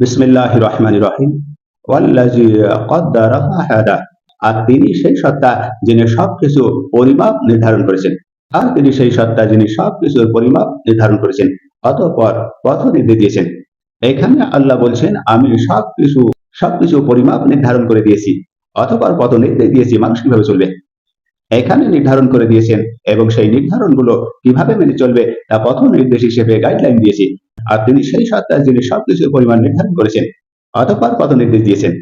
বিসমিল্লাহির রহমানির রহিম। ওয়াল্লাযী কদ্দারা ফাহাদা। আর তিনি সেই সত্তা যিনি সবকিছু পরিমাপ নির্ধারণ করেছেন। আর তিনি সেই সত্তা যিনি সবকিছুর পরিমাপ নির্ধারণ করেছেন, অতঃপর পথ নির্দেশ দিয়েছেন। এখানে আল্লাহ বলছেন, আমি সবকিছু পরিমাপ নির্ধারণ করে দিয়েছি, অতঃপর পথ নির্দেশ দিয়েছি মানুষ কিভাবে চলবে। এখানে নির্ধারণ করে দিয়েছেন এবং সেই নির্ধারণগুলো কিভাবে মেনে চলবে তা পথ নির্দেশ হিসেবে গাইডলাইন দিয়েছি। আর তিনি সেই সত্তা যিনি সবকিছুর পরিমাণ নির্ধারণ করেছেন, অতঃপর পথ নির্দেশ দিয়েছেন।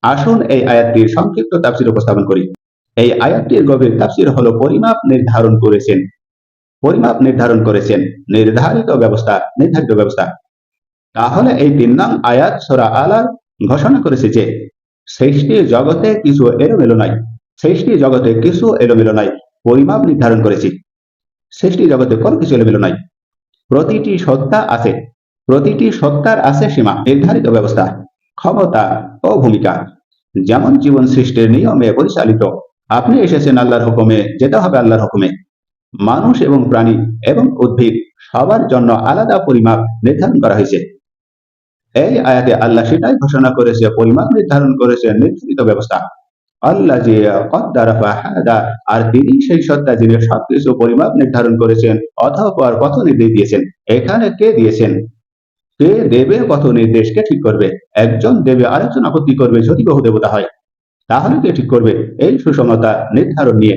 আসুন এই আয়াতটির সংক্ষিপ্ত তাফসীর উপস্থাপন করি। এই আয়াতটির গভীর তাফসীর হলো পরিমাপ নির্ধারণ করেছেন, নির্ধারিত ব্যবস্থা। তাহলে এই ৩ নং আয়াত সূরা আলা ঘোষণা করেছে যে সৃষ্টি জগতে কিছু এলোমেলো নাই, পরিমাপ নির্ধারণ করেছি। সৃষ্টি জগতে কোনো কিছু এলোমেলো নাই। প্রতিটি সত্তার আছে সীমা, নির্ধারিত ব্যবস্থা, ক্ষমতা ও ভূমিকা। যেমন জীবন সৃষ্টির নিয়মে পরিচালিত। আপনি এসেছেন আল্লাহর হুকুমে, যেতে হবে আল্লাহর হুকুমে। মানুষ এবং প্রাণী এবং উদ্ভিদ সবার জন্য আলাদা পরিমাপ নির্ধারণ করা হয়েছে। এই আয়াতে আল্লাহ সেটাই ঘোষণা করেছে, পরিমাপ নির্ধারণ করেছে, নির্ধারিত ব্যবস্থা। আল্লাযী কদ্দারা ফাহাদা। আর তিনি সেই সত্তা যিনি সবকিছু পরিমাপ নির্ধারণ করেছেন, অতঃপর পথ নির্দেশ দিয়েছেন। এখানে কে দিয়েছেন? কে দেবে পথ নির্দেশ? কে ঠিক করবে? একজন দেবে, আরেকজন আপত্তি করবে। যদি বহু দেবতা হয় তাহলে কে ঠিক করবে এই সুষমতা নির্ধারণ নিয়ে?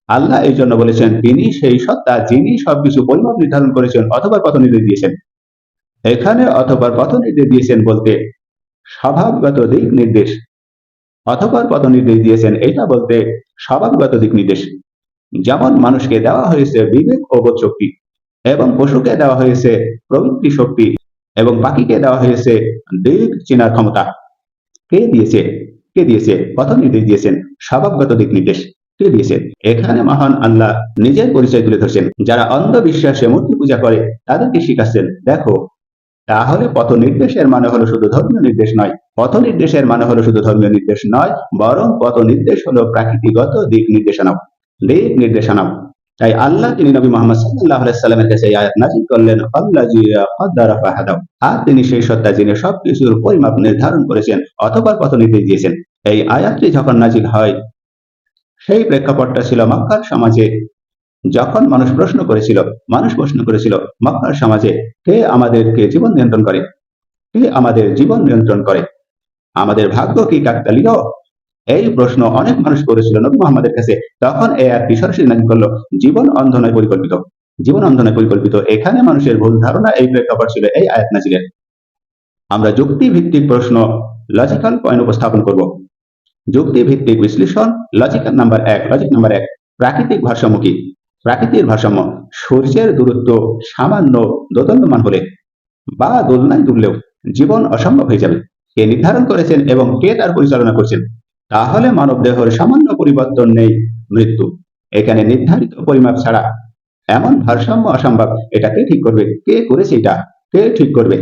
আল্লাহ এই জন্য বলেছেন, তিনি সেই সত্তা যিনি সবকিছু পরিমাপ নির্ধারণ করেছেন, অথবা পথ নির্দেশ দিয়েছেন। এখানে অথবা পথ নির্দেশ দিয়েছেন বলতে স্বভাবগত দিক নির্দেশ, অথবা পথ নির্দেশ দিয়েছেন এটা বলতে স্বভাবগত দিক নির্দেশ। যেমন মানুষকে দেওয়া হয়েছে বিবেক ও বোধ শক্তি, এবং পশুকে দেওয়া হয়েছে প্রবৃত্তি শক্তি, এবং পাখিকে দেওয়া হয়েছে দিক চেনার ক্ষমতা। কে দিয়েছে পথ নির্দেশ দিয়েছেন, স্বভাবগত দিক নির্দেশ কে দিয়েছে? এখানে মহান আল্লাহ নিজের পরিচয় তুলে ধরছেন। যারা অন্ধবিশ্বাসে মূর্তি পূজা করে তাদেরকে শিখাচ্ছেন, দেখো, তাহলে পথ নির্দেশের মানে হলো শুধু ধর্মীয় নির্দেশ নয়, বরং পথ নির্দেশ হলো প্রাকৃতিগত দিক নির্দেশনা। তাই আল্লাহ তিনি নবী মুহাম্মদ সাল্লাল্লাহু আলাইহি সাল্লামের কাছে এই আয়াত নাযিল করলেন, আল্লাযী কদ্দারা ফাহাদা। আর তিনি সেই সত্তা যিনি সবকিছুর পরিমাপ নির্ধারণ করেছেন, অথবা পথ নির্দেশ দিয়েছেন। এই আয়াতটি যখন নাযিল হয়, সেই প্রেক্ষাপটটা ছিল মক্কার সমাজে। যখন মানুষ প্রশ্ন করেছিল মক্কার সমাজে, কে আমাদেরকে জীবন নিয়ন্ত্রণ করে? আমাদের ভাগ্য কি কাকতালীয়? এই প্রশ্ন অনেক মানুষ করেছিল নবী মুহাম্মদের কাছে। তখন এই আয়াতটি সরাসরি নাযিল করলো, জীবন অন্ধ নয় পরিকল্পিত। এখানে মানুষের ভুল ধারণা, এই প্রেক্ষাপট ছিল এই আয়াত নাযিলের। আমরা যুক্তিভিত্তিক প্রশ্ন, লজিক্যাল পয়েন্ট উপস্থাপন করব। যুক্তিভিত্তিক বিশ্লেষণ, লজিক নাম্বার 1। প্রাকৃতিক ভারসাম্য কি? প্রাকৃতিক ভারসাম্য সূর্যের দূরত্ব সামান্য দোদুল্যমান হলে বা দোলনায় দুললেও জীবন অসম্ভব হয়ে যাবে। কে নির্ধারণ করেছেন এবং কে তার পরিচালনা করছেন? তাহলে মানব দেহের সামান্য পরিবর্তন নেই মৃত্যু। এখানে নির্ধারিত পরিমাপ ছাড়া এমন ভারসাম্য অসম্ভব। এটা কে ঠিক করবে? কে করেছে এটা? কে ঠিক করবে?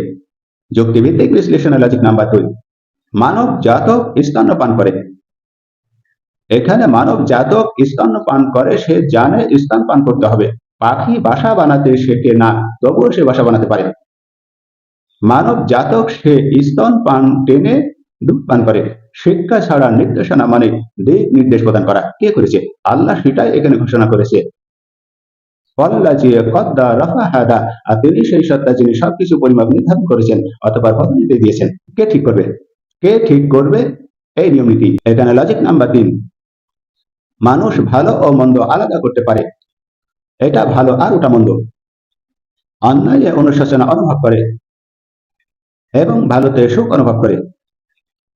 যুক্তিভিত্তিক বিশ্লেষণের লজিক নাম্বার 2। মানব জাতক স্তন্যপান করে। এখানে মানব জাতক স্তন্যপান করে, সে জানে স্তনপান করতে হবে। পাখি বাসা বানাতে শেখে না, তবুও সে বাসা বানাতে পারে। মানব জাতক সে স্তনপান টেনে দুধ পান করে। শিক্ষা ছাড়া নির্দেশনা মানে দিক নির্দেশ প্রদান করা। কে করেছে? আল্লাহ সেটাই এখানে ঘোষণা করেছে, আল্লাযী কদ্দারা ফাহাদা। আর তিনি সেই সত্তা যিনি সবকিছু পরিমাপ নির্ধারণ করেছেন, অথবা পথ নির্দেশ দিয়েছেন। কে ঠিক করবে এই নিয়ম নীতি? এখানে লজিক নাম্বার 3। মানুষ ভালো ও মন্দ আলাদা করতে পারে। এটা ভালো আর ওটা মন্দ। অন্যায় অনুশোচনা অনুভব করে এবং ভালোতে সুখ অনুভব করে।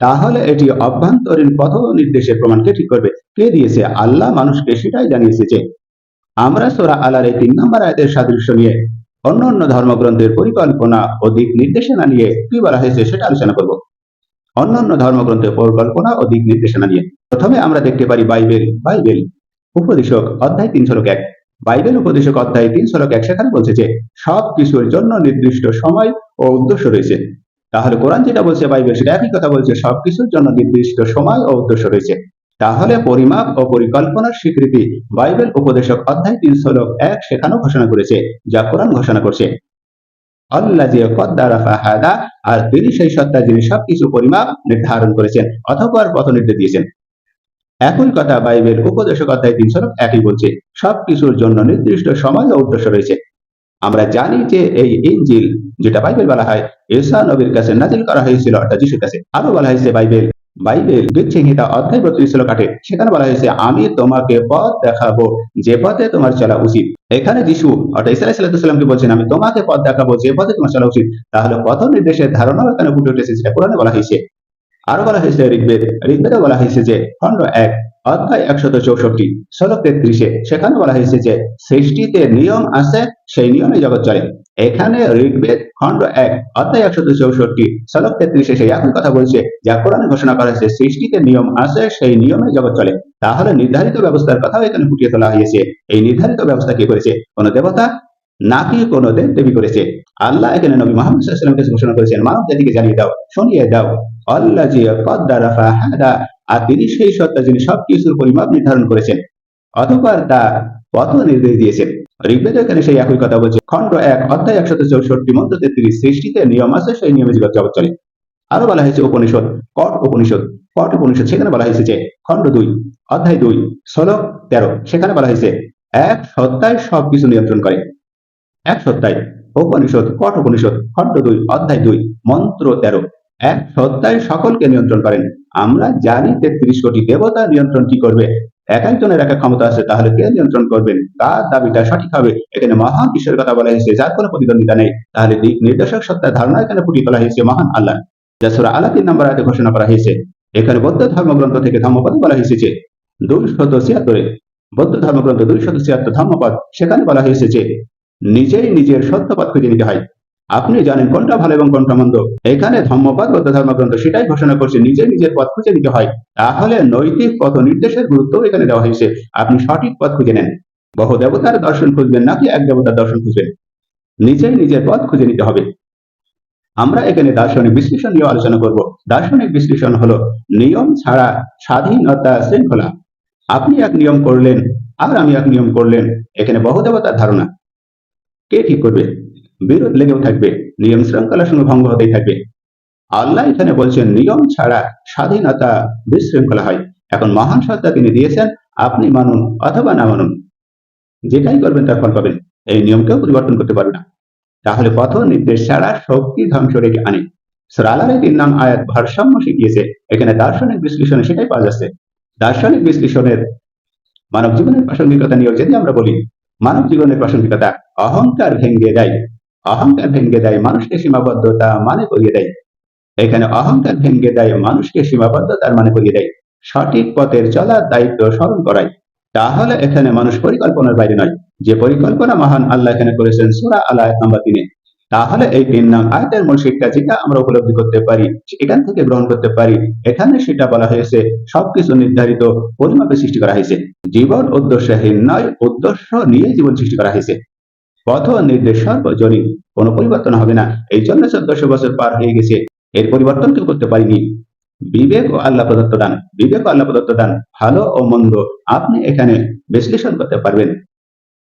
তাহলে এটি অভ্যন্তরীণ পথ নির্দেশের প্রমাণ কে ঠিক করবে? কে দিয়েছে? আল্লাহ মানুষকে সেটাই জানিয়েছে যে আমরা সূরা আলার এই 3 নম্বর আয়াতের সাদৃশ্য নিয়ে অন্য ধর্মগ্রন্থের পরিকল্পনা ও দিক নির্দেশনা নিয়ে কি বলা হয়েছে সেটা আলোচনা করব। অন্যান্য ধর্মগ্রন্থের পরিকল্পনা ও দিক নির্দেশনা নিয়ে প্রথমে আমরা দেখতে পারি বাইবেল উপদেশক অধ্যায় 3:1। বাইবেল উপদেশক অধ্যায় 3:1 সেখানে বলছে যে সব কিছুর জন্য নির্দিষ্ট সময় ও উদ্দেশ্য রয়েছে। তাহলে কোরআন যেটা বলছে, বাইবেল সেটা একই কথা বলছে, সবকিছুর জন্য নির্দিষ্ট সময় ও উদ্দেশ্য রয়েছে। তাহলে পরিমাপ ও পরিকল্পনার স্বীকৃতি বাইবেল উপদেশক অধ্যায় 3:1 সেখানেও ঘোষণা করেছে, যা কোরআন ঘোষণা করছে। আল্লাযী কদ্দারা ফাহাদা, আর তিনি সেই সত্তা যিনি সবকিছু পরিমাপ নির্ধারণ করেছেন অথবা পথ নির্দেশ দিয়েছেন। একই কথা বাইবেল উপদেশক অধ্যায় 3 শ্লোক একই বলছে। সবকিছুর জন্য নির্দিষ্ট সময় ও উদ্দেশ্য রয়েছে। আমরা জানি যে এই ইনজিল, যেটা বাইবেল বলা হয়, ঈসা নবীর কাছে নাজিল করা হয়েছিল, অর্থাৎ যিশুর কাছে। আরো বলা হয়েছে বাইবেল গীতসংহিতা অধ্যায় 32 শ্লোক 8 সেখানে বলা হয়েছে, আমি তোমাকে পথ দেখাবো যে পথে তোমার চলা উচিত। এখানে যিশু অর্থাৎ ঈসা আলাইহিস সালামকে বলছেন, আমি তোমাকে পথ দেখাবো যে পথে তোমার চলা উচিত। তাহলে পথ নির্দেশের ধারণাও এখানে ফুটে উঠেছে, যেটা কোরআনে বলা হয়েছে। আরো বলা হয়েছে ঋগ্বেদে বলা হয়েছে যে খণ্ড 1 অধ্যায় 164 শ্লোক 33 সেখানে বলা হয়েছে যে সৃষ্টিতে নিয়ম আছে, সেই নিয়মে জগৎ চলে। এখানে ঋগ্বেদ খণ্ড 1 অধ্যায় 164 শ্লোক 33 সেই একই কথা বলছে, যা কোরআনে ঘোষণা করা হয়েছে, সৃষ্টিতে নিয়ম আছে, সেই নিয়মে জগৎ চলে। তাহলে নির্ধারিত ব্যবস্থার কথাও এখানে ফুটিয়ে তোলা হয়েছে। এই নির্ধারিত ব্যবস্থা কে করেছে? কোন দেবতা নাকি কোন দেব দেবী করেছে? আল্লাহ এখানে নবী মুহাম্মদ সাল্লাল্লাহু আলাইহি ওয়াসাল্লামকে ঘোষণা করেছেন, মানব জাতিকে জানিয়ে দাও, শুনিয়ে দাও, আল্লাযী কদ্দারা ফাহাদা, আর তিনি সেই সত্তা যিনি সবকিছুর পরিমাপ নির্ধারণ করেছেন অতঃপর তা পথ নির্দেশ দিয়েছেন। ঋগ্বেদ এখানে সেই একই কথা বলছে, খণ্ড 1 অধ্যায় 164 মন্ত্র 33, সৃষ্টিতে নিয়ম আছে, সেই নিয়মে জগৎ চলে। আরো বলা হয়েছে কট উপনিষদ সেখানে বলা হয়েছে যে খণ্ড 2 অধ্যায় 2 শ্লোক 13 সেখানে বলা হয়েছে, এক সত্তাই সবকিছু নিয়ন্ত্রণ করে। এক সত্তাই কট উপনিষদ খণ্ড 2 অধ্যায় 2 মন্ত্র 13, এক সত্তাই সকলকে নিয়ন্ত্রণ করেন। আমরা জানি 33 কোটি দেবতা নিয়ন্ত্রণ কি করবে, এক একজনের এক এক ক্ষমতা আছে, তাহলে কে নিয়ন্ত্রণ করবেন? কার দাবিটা সঠিক হবে? এখানে মহান ঈশ্বরের কথা বলা হয়েছে, যার কোনো প্রতিদ্বন্দ্বিতা নেই। তাহলে দিক নির্দেশক সত্তার ধারণা এখানে ফুটিয়ে তোলা হয়েছে মহান আল্লাহ, যা সূরা আলা 3 নম্বর আয়াতে ঘোষণা করা হয়েছে। এখানে বৌদ্ধ ধর্মগ্রন্থ থেকে ধর্মপদে বলা হয়েছে যে 276 বৌদ্ধ ধর্মগ্রন্থ 276 ধর্মপদ সেখানে বলা হয়েছে যে নিজেই নিজের সত্য পথ খুঁজে নিতে হয়। আপনি জানেন কোনটা ভালো এবং কোনটা মন্দ। এখানে ধর্মপদ বৌদ্ধ ধর্মগ্রন্থ সেটাই ঘোষণা করছে, নিজের পথ খুঁজে নিতে হয়। তাহলে নৈতিক পথ নির্দেশের গুরুত্ব এখানে দেওয়া হয়েছে। আপনি সঠিক পথ খুঁজে নেন। বহু দেবতার দর্শন খুঁজবেন নাকি এক দেবতার দর্শন খুঁজবেন? নিজের পথ খুঁজে নিতে হবে। আমরা এখানে দার্শনিক বিশ্লেষণ নিয়ে আলোচনা করব। দার্শনিক বিশ্লেষণ হলো নিয়ম ছাড়া স্বাধীনতা, শৃঙ্খলা। আপনি এক নিয়ম করলেন আর আমি এক নিয়ম করলেন, এখানে বহু দেবতার ধারণা। কে ঠিক করবে? বিরোধ লেগেও থাকবে, নিয়ম শৃঙ্খলার সঙ্গে ভঙ্গ হতেই থাকবে। আল্লাহ এখানে বলছেন নিয়ম ছাড়া স্বাধীনতা, বিশৃঙ্খলা হয়। এখন মহান সত্তা তিনি দিয়েছেন, আপনি মানুন অথবা না মানুন, যেটাই করবেন তার ফল পাবেন। এই নিয়মকেও পরিবর্তন করতে পারবে না। তাহলে পথ নির্দেশ ছাড়া শক্তি ধ্বংস রেখে আনে। সূরা আল-আলার 3 নাম আয়াত ভারসাম্য শিখিয়েছে। এখানে দার্শনিক বিশ্লেষণে সেটাই পাওয়া যাচ্ছে। দার্শনিক বিশ্লেষণের মানব জীবনের প্রাসঙ্গিকতা নিয়েও যদি আমরা বলি, মানব জীবনের প্রাসঙ্গিকতা অহংকার ভেঙ্গে দেয়, মানুষকে সীমাবদ্ধতা মানে করিয়ে দেয়। এখানে অহংকার ভেঙ্গে দেয়, মানুষকে সীমাবদ্ধতার মানে করিয়ে দেয়, সঠিক পথের চলার দায়িত্ব স্মরণ করায়। তাহলে এখানে মানুষ পরিকল্পনার বাইরে নয়, যে পরিকল্পনা মহান আল্লাহ এখানে করেছেন সূরা আল আয়াত নম্বর 3। তাহলে এই 3 নং আয়াতের মূল শিক্ষা যেটা আমরা উপলব্ধি করতে পারি, এখান থেকে গ্রহণ করতে পারি, এখানে সেটা বলা হয়েছে সবকিছু নির্ধারিত পরিমাপে সৃষ্টি করা হয়েছে। জীবন উদ্দেশ্যহীন নয়, উদ্দেশ্য নিয়ে জীবন সৃষ্টি করা হয়েছে। পথ নির্দেশ সর্বজনীন, কোনো পরিবর্তন হবে না। এই জন্য 1400 বছর পার হয়ে গেছে, এর পরিবর্তন কেউ করতে পারিনি। বিবেক ও আল্লাহ প্রদত্ত দান, ভালো ও মন্দ আপনি এখানে বিশ্লেষণ করতে পারবেন,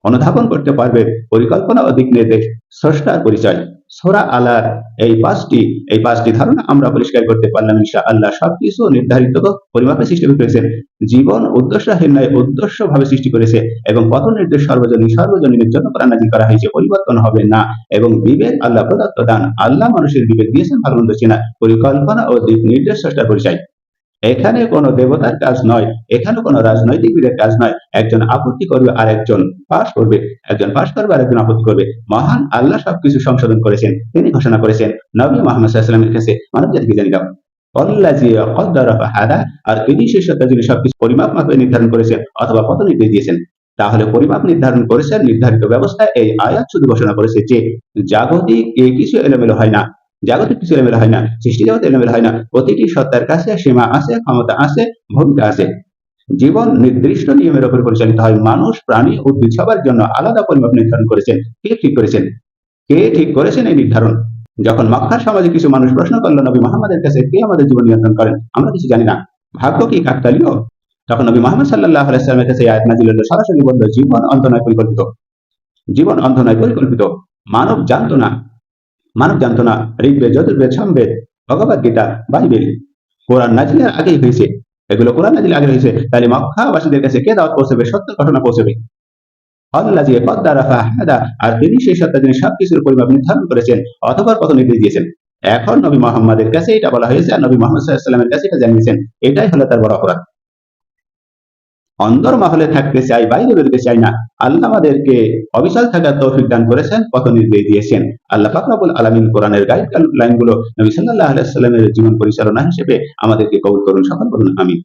অনুধাবন করতে পারবেন। পরিকল্পনা ও দিক নির্দেশ স্রষ্টার পরিচয়। সূরা আলার এই পাঁচটি ধারণা আমরা পরিষ্কার করতে পারলাম ইনশাআল্লাহ। সবকিছু নির্ধারিত পরিমাপে সৃষ্টি করেছেন। জীবন উদ্দেশ্যহীন নয়, উদ্দেশ্য ভাবে সৃষ্টি করেছে এবং পথ নির্দেশ সর্বজনীনের জন্য কোরআন নাযিল করা হয়েছে, পরিবর্তন হবে না। এবং বিবেক আল্লাহ প্রদত্ত দান, আল্লাহ মানুষের বিবেক দিয়েছেন ভালো মন্দ চেনা। পরিকল্পনা ও দিক নির্দেশ স্রষ্টার পরিচয়। এখানে কোনো দেবতার কাজ নয়, এখানে কোনো রাজনৈতিকবিদের কাজ নয়। একজন আপত্তি করবে আর একজন পাশ করবে, একজন পাশ করবে আর একজন আপত্তি করবে। মহান আল্লাহ সবকিছু সংশোধন করেছেন, তিনি ঘোষণা করেছেন নবী মুহাম্মদ সাল্লাল্লাহু আলাইহি ওয়াসাল্লামের কাছে, মানব জাতিকে জানিয়ে দাও, আল্লাযী কদ্দারা ফাহাদা, আর তিনি সেই সত্তা যিনি সবকিছু পরিমাপ মাপে নির্ধারণ করেছেন অথবা পথ নির্দেশ দিয়েছেন। তাহলে পরিমাপ নির্ধারণ করেছেন, নির্ধারিত ব্যবস্থা। এই আয়াত শুধু ঘোষণা করেছে যে জাগতিক কিছু এলোমেলো হয় না, সৃষ্টি জগৎ এলোমেলো হয় না। প্রতিটি সত্তার কাছে সীমা আছে, ক্ষমতা আছে, ভূমিকা আছে। জীবন নির্দিষ্ট নিয়মের উপর পরিচালিত হয়। মানুষ, প্রাণী, উদ্ভিদ সবার জন্য আলাদা পরিমাপ নির্ধারণ করেছেন। কে ঠিক করেছেন এই নির্ধারণ? যখন মক্কার সমাজে কিছু মানুষ প্রশ্ন করলো নবী মুহাম্মদের কাছে, কে আমাদের জীবন নিয়ন্ত্রণ করেন, আমরা কিছু জানি না, ভাগ্য কি কাকতালীয়? তখন নবী মুহাম্মদ সাল্লাল্লাহু আলাইহি ওয়াসাল্লামের কাছে আয়াত নাযিল হলো, সরাসরি বলল, জীবন অন্ধ নয় পরিকল্পিত। মানব জানতো না, মানব জানত না ঋগ্বেদ, যজুর্বেদ, সামবেদ, ভগবদ গীতা, বাইবেল কোরআন নাজিলের আগেই হয়েছে। এগুলো কোরআন নাজিলের আগে হয়েছে, তাহলে মক্কাবাসীদের কাছে কে দাওয়াত পৌঁছবে, সত্য ঘটনা পৌঁছবে। আল্লাহ যে কদ্দারা ফাহাদা, আর তিনি সেই সত্তা যিনি সবকিছুর পরিমাপ নির্ধারণ করেছেন অথবা কত নির্দেশ দিয়েছেন। এখন নবী মোহাম্মদের কাছে এটা বলা হয়েছে, আর নবী মোহাম্মদ সাল্লাল্লাহু আলাইহি ওয়াসাল্লামের কাছে এটা জানিয়েছেন। এটাই হলো তার বড় অপরাধ। অন্দর মহলে থাকতে চাই, বাইরে বেরোতে চাই না। আল্লাহ আমাদেরকে অবিচল থাকার তৌফিক দান করেছেন, পথ নির্দেশ দিয়েছেন। আল্লাহ পাক রব্বুল আলামিন কোরআনের গাইড লাইনগুলো নবী সাল্লাল্লাহু আলাইহি ওয়াসাল্লামের জীবন পরিচালনা হিসেবে আমাদেরকে কবুল করুন, সকল বলুন আমিন।